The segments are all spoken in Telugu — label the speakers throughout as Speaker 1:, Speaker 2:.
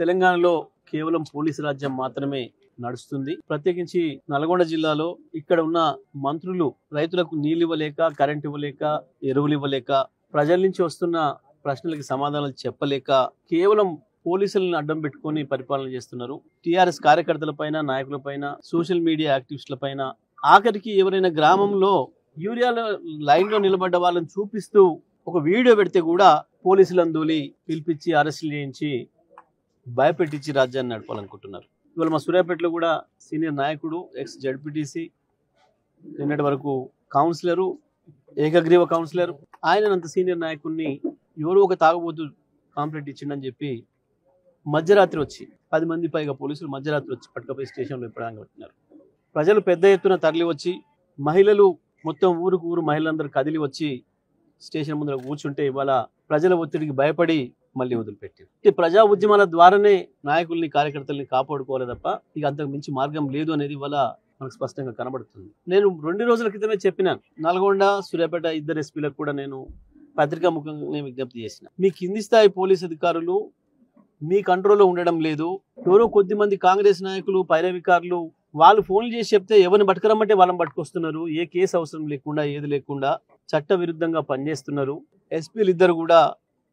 Speaker 1: తెలంగాణలో కేవలం పోలీసు రాజ్యం మాత్రమే నడుస్తుంది. ప్రత్యేకించి నల్గొండ జిల్లాలో ఇక్కడ ఉన్న మంత్రులు రైతులకు నీళ్లు ఇవ్వలేక, కరెంట్ ఇవ్వలేక, ఎరువులు ఇవ్వలేక, ప్రజల నుంచి వస్తున్న ప్రశ్నలకు సమాధానాలు చెప్పలేక కేవలం పోలీసులను అడ్డం పెట్టుకొని పరిపాలన చేస్తున్నారు. టీఆర్ఎస్ కార్యకర్తల పైన, నాయకుల పైన, సోషల్ మీడియా యాక్టివిస్టుల పైన, ఆఖరికి ఎవరైనా గ్రామంలో యూరియాలో లైన్లో నిలబడ్డ వాళ్ళని చూపిస్తూ ఒక వీడియో పెడితే కూడా పోలీసులను దూలి పిలిపించి అరెస్టులు చేయించి భయపెట్టించి రాజ్యాన్ని నడపాలనుకుంటున్నారు. ఇవాళ మా సూర్యాపేటలో కూడా సీనియర్ నాయకుడు, ఎక్స్ జడ్పీటీసీ, నిన్నటి వరకు కౌన్సిలరు, ఏకగ్రీవ కౌన్సిలర్, ఆయనంత సీనియర్ నాయకుడిని ఎవరో ఒక తాగుబోతు కాంప్లైంట్ ఇచ్చిండని చెప్పి మధ్యరాత్రి వచ్చి 10 మంది పైగా పోలీసులు మధ్యరాత్రి వచ్చి పట్టుకపోయి స్టేషన్లో ఇప్పడానికి పెట్టినారు. ప్రజలు పెద్ద ఎత్తున తరలి వచ్చి, మహిళలు మొత్తం ఊరుకు ఊరు మహిళలందరూ కదిలి వచ్చి స్టేషన్ ముందర కూర్చుంటే ఇవాళ ప్రజల ఒత్తిడికి భయపడి మళ్ళీ వదిలిపెట్టారు. ఈ ప్రజా ఉద్యమాల ద్వారానే నాయకుల్ని, కార్యకర్తల్ని కాపాడుకోవాలి తప్ప ఇక అంతకు మించి మార్గం లేదు అనేది ఇవాళ మనకు స్పష్టంగా కనబడుతుంది. నేను 2 రోజుల క్రితమే చెప్పినాను, నల్గొండ, సూర్యాపేట ఇద్దరు ఎస్పీలకు కూడా నేను పత్రికా ముఖంగా విజ్ఞప్తి చేసిన, మీ కింది స్థాయి పోలీస్ అధికారులు మీ కంట్రోల్లో ఉండడం లేదు. ఎవరో కొద్దిమంది కాంగ్రెస్ నాయకులు, పైరవికారులు వాళ్ళు ఫోన్లు చేసి చెప్తే ఎవరిని పట్టుకురమ్మంటే వాళ్ళని పట్టుకొస్తున్నారు. ఏ కేసు అవసరం లేకుండా, ఏది లేకుండా చట్ట విరుద్ధంగా పనిచేస్తున్నారు. ఎస్పీలు ఇద్దరు కూడా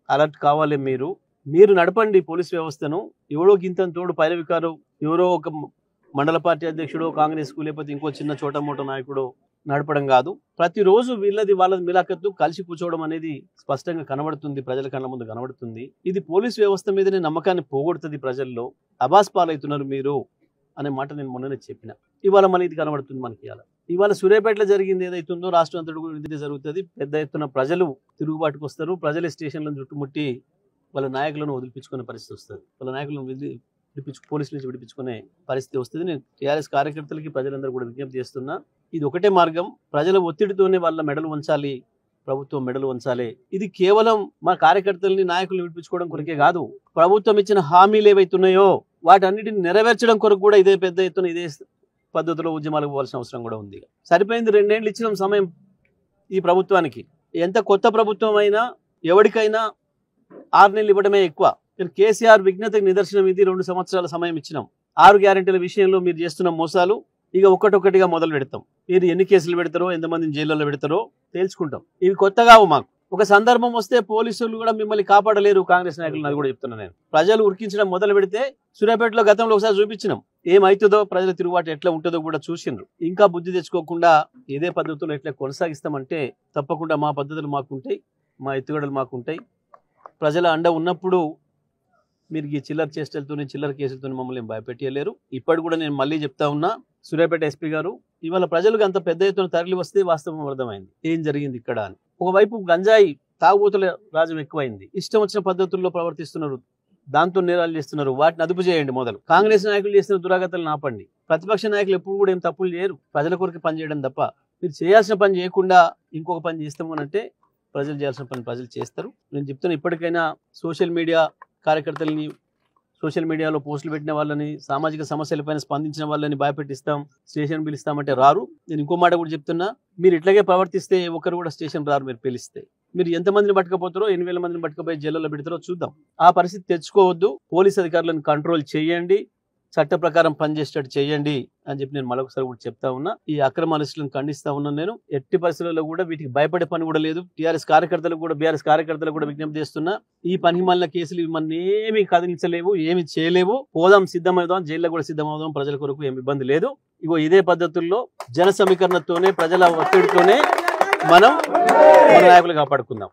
Speaker 1: అలర్ట్ కావాలి. మీరు నడపండి పోలీస్ వ్యవస్థను. ఎవరో గింత తోడు పైరవికారు, ఎవరో ఒక మండల పార్టీ అధ్యక్షుడు కాంగ్రెస్కు, లేకపోతే ఇంకో చిన్న చోట మోట నాయకుడు నడపడం కాదు. ప్రతిరోజు వాళ్ళది మిలాఖత్తు కలిసి కూర్చోవడం అనేది స్పష్టంగా కనబడుతుంది, ప్రజల కళ్ళ ముందు కనబడుతుంది. ఇది పోలీస్ వ్యవస్థ మీదనే నమ్మకాన్ని పోగొడుతుంది. ప్రజల్లో అబాస్ పాలవుతున్నారు మీరు అనే మాట నేను మొన్ననే చెప్పిన. ఇవాళ మన ఇది కనబడుతుంది మనకి. ఇవాళ సూర్యాపేటలో జరిగింది ఏదైతుందో రాష్ట్రం అంతటి కూడా ఇది జరుగుతుంది. పెద్ద ఎత్తున ప్రజలు తిరుగుబాటుకు వస్తారు. ప్రజలే స్టేషన్లను చుట్టుముట్టి వాళ్ళ నాయకులను వదిలిపించుకునే పరిస్థితి వస్తుంది. వాళ్ళ నాయకులను పోలీసుల నుంచి విడిపించుకునే పరిస్థితి వస్తుంది. నేను టీఆర్ఎస్ కార్యకర్తలకి, ప్రజలందరూ కూడా విజ్ఞప్తి చేస్తున్నా, ఇది ఒకటే మార్గం. ప్రజల ఒత్తిడితోనే వాళ్ళ మెడలు వంచాలి, ప్రభుత్వం మెడలు వంచాలి. ఇది కేవలం మా కార్యకర్తల్ని, నాయకులను విడిపించుకోవడం కొరకే కాదు, ప్రభుత్వం ఇచ్చిన హామీలు ఏవైతున్నాయో వాటన్నిటిని నెరవేర్చడం కొరకు కూడా ఇదే పెద్ద ఎత్తున ఇదే పద్ధతిలో ఉద్యమాలకు పోవాల్సిన అవసరం కూడా ఉంది. సరిపోయింది, 2 ఏళ్ళు ఇచ్చిన సమయం ఈ ప్రభుత్వానికి. ఎంత కొత్త ప్రభుత్వం అయినా ఎవరికైనా 6 నెలలు ఇవ్వడమే ఎక్కువ. కేసీఆర్ విజ్ఞతకు నిదర్శనం ఇది. 2 సంవత్సరాల సమయం ఇచ్చినాం. 6 గ్యారెంటీల విషయంలో మీరు చేస్తున్న మోసాలు ఇక ఒక్కటొక్కటిగా మొదలు పెడతాం. మీరు ఎన్ని కేసులు పెడతారో, ఎంతమందిని జైల్లో పెడతారో తేల్చుకుంటాం. ఇవి కొత్త కావు మాకు. ఒక సందర్భం వస్తే పోలీసులు కూడా మిమ్మల్ని కాపాడలేరు కాంగ్రెస్ నాయకులు, అది కూడా చెప్తున్నా నేను. ప్రజలు ఉరికించడం మొదలు పెడితే సూర్యాపేటలో గతంలో ఒకసారి చూపించినాం, ఏమవుతుందో, ప్రజల తిరుగుబాటు ఎట్లా ఉంటుందో కూడా చూసిండ్రు. ఇంకా బుద్ధి తెచ్చుకోకుండా ఇదే పద్ధతుల్లో ఎట్లా కొనసాగిస్తామంటే తప్పకుండా మా పద్ధతులు మాకుంటాయి, మా ఎత్తుగడలు మాకుంటాయి. ప్రజల అండ ఉన్నప్పుడు మీరు ఈ చిల్లర చేష్టలతో, చిల్లర కేసులతో మమ్మల్ని భయపెట్టలేరు. ఇప్పటి కూడా నేను మళ్ళీ చెప్తా ఉన్నా, సూర్యాపేట ఎస్పీ గారు, ఇవాళ ప్రజలకు అంత పెద్ద ఎత్తున తరలి వస్తే వాస్తవం అర్థమైంది ఏం జరిగింది ఇక్కడ అని. ఒకవైపు గంజాయి తాగుబోతుల రాజ్యం ఎక్కువైంది, ఇష్టం వచ్చిన పద్ధతుల్లో ప్రవర్తిస్తున్నారు, దాంతో నేరాలు చేస్తున్నారు. వాటిని అదుపు చేయండి. మొదలు కాంగ్రెస్ నాయకులు చేస్తున్న దురాగతాలను ఆపండి. ప్రతిపక్ష నాయకులు ఎప్పుడు కూడా ఏం తప్పులు చేయరు, ప్రజల కొరకు పని చేయడం తప్ప. మీరు చేయాల్సిన పని చేయకుండా ఇంకొక పని చేస్తాము అంటే ప్రజలు చేయాల్సిన పని ప్రజలు చేస్తారు. నేను చెప్తున్నా, ఇప్పటికైనా సోషల్ మీడియా కార్యకర్తలని, సోషల్ మీడియాలో పోస్టులు పెట్టిన వాళ్ళని, సామాజిక సమస్యలపైన స్పందించిన వాళ్ళని భయపెట్టిస్తాం, స్టేషన్ పిలుస్తామంటే రారు. నేను ఇంకో మాట కూడా చెప్తున్నా, మీరు ఇట్లాగే ప్రవర్తిస్తే ఒకరు కూడా స్టేషన్ రారు. మీరు పిలిస్తే మీరు ఎంతమందిని పట్టుకపోతారో, 8,000 మందిని పట్టుకపోయి జైల్లో పెడతారో చూద్దాం. ఆ పరిస్థితి తెచ్చుకోవద్దు. పోలీస్ అధికారులను కంట్రోల్ చేయండి, చట్ట ప్రకారం పనిచేసేటట్టు చేయండి అని చెప్పి నేను మరొకసారి కూడా చెప్తా ఉన్నా. ఈ అక్రమ అరెస్టులను ఖండిస్తా ఉన్నాను. నేను ఎట్టి పరిస్థితుల్లో కూడా వీటికి భయపడే పని కూడా లేదు. టీఆర్ఎస్ కార్యకర్తలకు కూడా, బీఆర్ఎస్ కార్యకర్తలకు కూడా విజ్ఞప్తి చేస్తున్నా, ఈ పని మాలిన కేసులు ఇవన్నీ ఏమీ కదిలించలేవు, ఏమి చేయలేవు. పోదాం, సిద్ధమవుదాం, జైల్లో కూడా సిద్ధమవుదాం. ప్రజల కొరకు ఏమి ఇబ్బంది లేదు. ఇగో ఇదే పద్ధతుల్లో జన సమీకరణతోనే, ప్రజల ఒత్తిడితోనే మనం మన నాయకులు కాపాడుకుందాం.